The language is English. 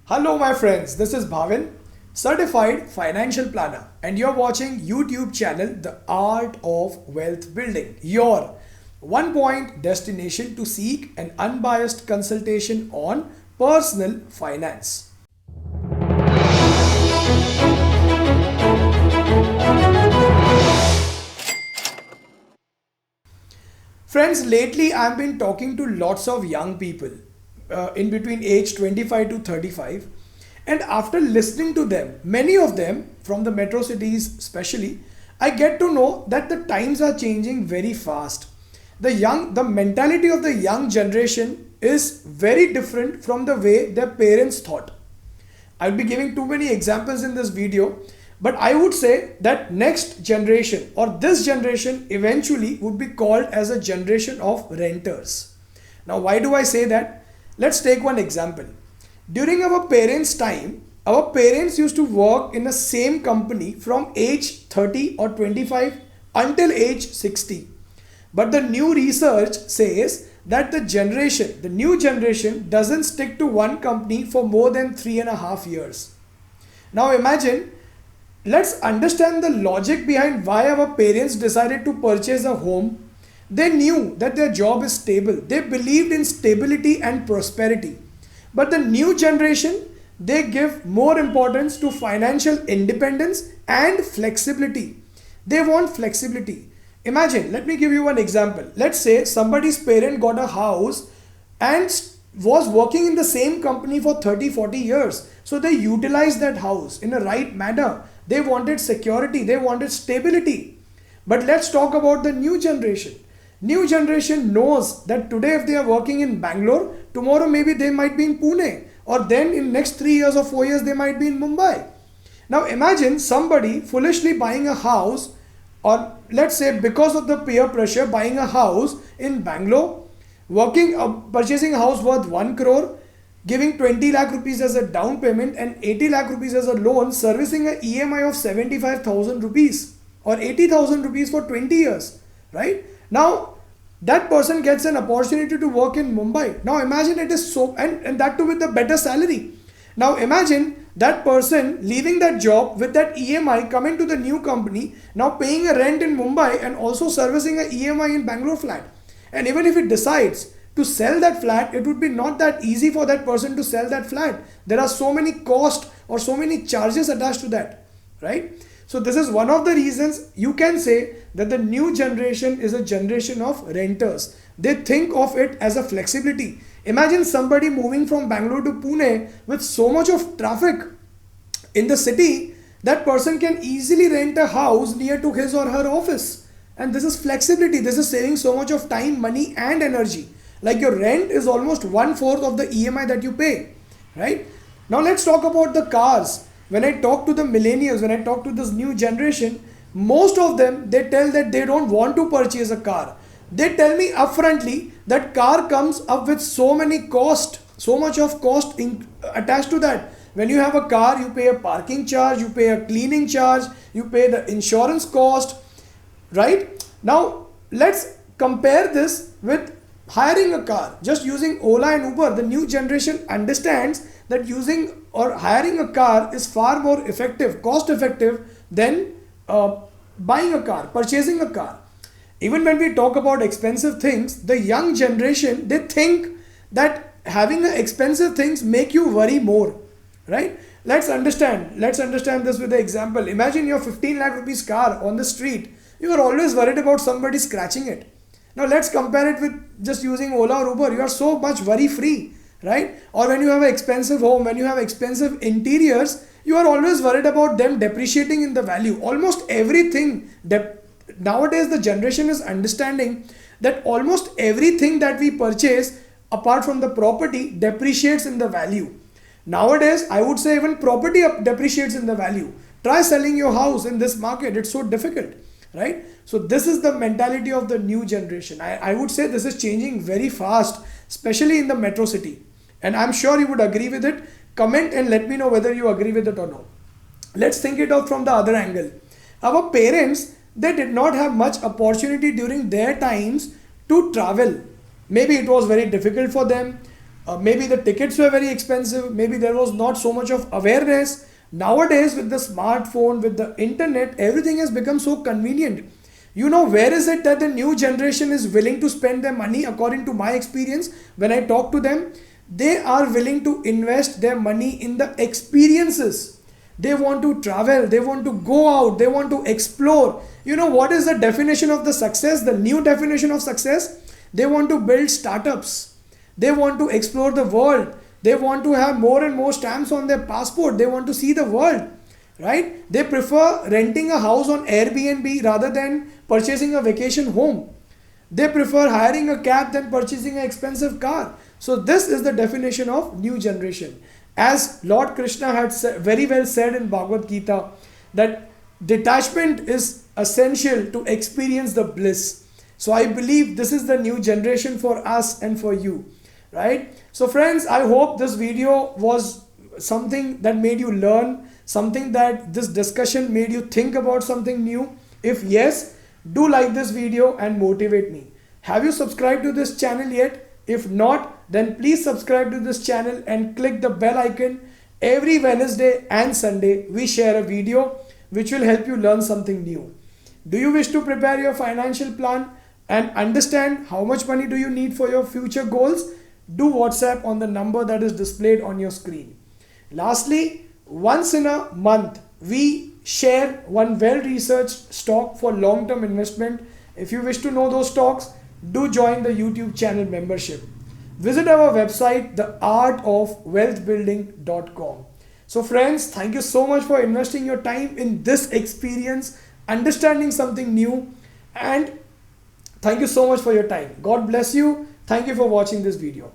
Hello my friends, this is Bhavin, certified financial planner, and you're watching YouTube channel The Art of Wealth Building, your one point destination to seek an unbiased consultation on personal finance. Friends, lately I've been talking to lots of young people in between age 25 to 35, and after listening to them, many of them from the metro cities especially, I get to know that the times are changing very fast. The mentality of the young generation is very different from the way their parents thought. I'll be giving too many examples in this video, but I would say that next generation or this generation eventually would be called as a generation of renters. Now, why do I say that? Let's take one example. During our parents' time, our parents used to work in the same company from age 30 or 25 until age 60. But the new research says that the new generation doesn't stick to one company for more than 3.5 years. Now imagine, let's understand the logic behind why our parents decided to purchase a home. They knew that their job is stable. They believed in stability and prosperity. But the new generation, they give more importance to financial independence and flexibility. They want flexibility. Imagine, let me give you one example. Let's say somebody's parent got a house and was working in the same company for 30 40 years. So they utilized that house in a right manner. They wanted security, they wanted stability. But let's talk about the new generation. New generation knows that today if they are working in Bangalore, tomorrow maybe they might be in Pune, or then in next 3 years or 4 years they might be in Mumbai. Now imagine somebody foolishly buying a house, or let's say because of the peer pressure buying a house in Bangalore, purchasing a house worth 1 crore, giving 20 lakh rupees as a down payment and 80 lakh rupees as a loan, servicing a EMI of 75,000 rupees or 80,000 rupees for 20 years, right? Now that person gets an opportunity to work in Mumbai. Now imagine it is so, and that too with a better salary. Now imagine that person leaving that job with that EMI, coming to the new company, now paying a rent in Mumbai and also servicing a EMI in Bangalore flat. And even if it decides to sell that flat, it would be not that easy for that person to sell that flat. There are so many costs or so many charges attached to that, right? So this is one of the reasons you can say that the new generation is a generation of renters. They think of it as a flexibility. Imagine somebody moving from Bangalore to Pune with so much of traffic in the city, that person can easily rent a house near to his or her office. And this is flexibility. This is saving so much of time, money and energy. Like your rent is almost 1/4 of the EMI that you pay, right? Now let's talk about the cars. When I talk to the millennials, when I talk to this new generation, most of them, they tell that they don't want to purchase a car. They tell me upfrontly that car comes up with so many cost, so much of cost attached to that. When you have a car, you pay a parking charge, you pay a cleaning charge, you pay the insurance cost, right? Now let's compare this with hiring a car. Just using Ola and Uber, the new generation understands that using or hiring a car is far more effective, cost effective than buying a car, purchasing a car. Even when we talk about expensive things, the young generation, they think that having expensive things make you worry more, right? Let's understand this with the example. Imagine your 15 lakh rupees car on the street. You are always worried about somebody scratching it. Now let's compare it with just using Ola or Uber. You are so much worry free, right? Or when you have an expensive home, when you have expensive interiors, you are always worried about them depreciating in the value. Almost everything, nowadays the generation is understanding that almost everything that we purchase apart from the property depreciates in the value. Nowadays, I would say even property depreciates in the value. Try selling your house in this market. It's so difficult, right? So this is the mentality of the new generation. I would say this is changing very fast, especially in the metro city. And I'm sure you would agree with it. Comment and let me know whether you agree with it or not. Let's think it out from the other angle. Our parents, they did not have much opportunity during their times to travel. Maybe it was very difficult for them. Maybe the tickets were very expensive. Maybe there was not so much of awareness. Nowadays, with the smartphone, with the internet, everything has become so convenient. You know, where is it that the new generation is willing to spend their money? According to my experience, when I talk to them, they are willing to invest their money in the experiences. They want to travel, they want to go out, they want to explore. You know, what is the definition of the success? The new definition of success? They want to build startups. They want to explore the world. They want to have more and more stamps on their passport. They want to see the world, right? They prefer renting a house on Airbnb rather than purchasing a vacation home. They prefer hiring a cab than purchasing an expensive car. So this is the definition of new generation. As Lord Krishna had very well said in Bhagavad Gita, that detachment is essential to experience the bliss. So I believe this is the new generation for us and for you, right? So friends, I hope this video was something that made you learn, something that this discussion made you think about something new. If yes, do like this video and motivate me. Have you subscribed to this channel yet? If not, then please subscribe to this channel and click the bell icon. Every Wednesday and Sunday, we share a video which will help you learn something new. Do you wish to prepare your financial plan and understand how much money do you need for your future goals? Do WhatsApp on the number that is displayed on your screen. Lastly, once in a month, we share one well-researched stock for long-term investment. If you wish to know those stocks, do join the YouTube channel membership. Visit our website, theartofwealthbuilding.com. So friends, thank you so much for investing your time in this experience, understanding something new, and thank you so much for your time. God bless you. Thank you for watching this video.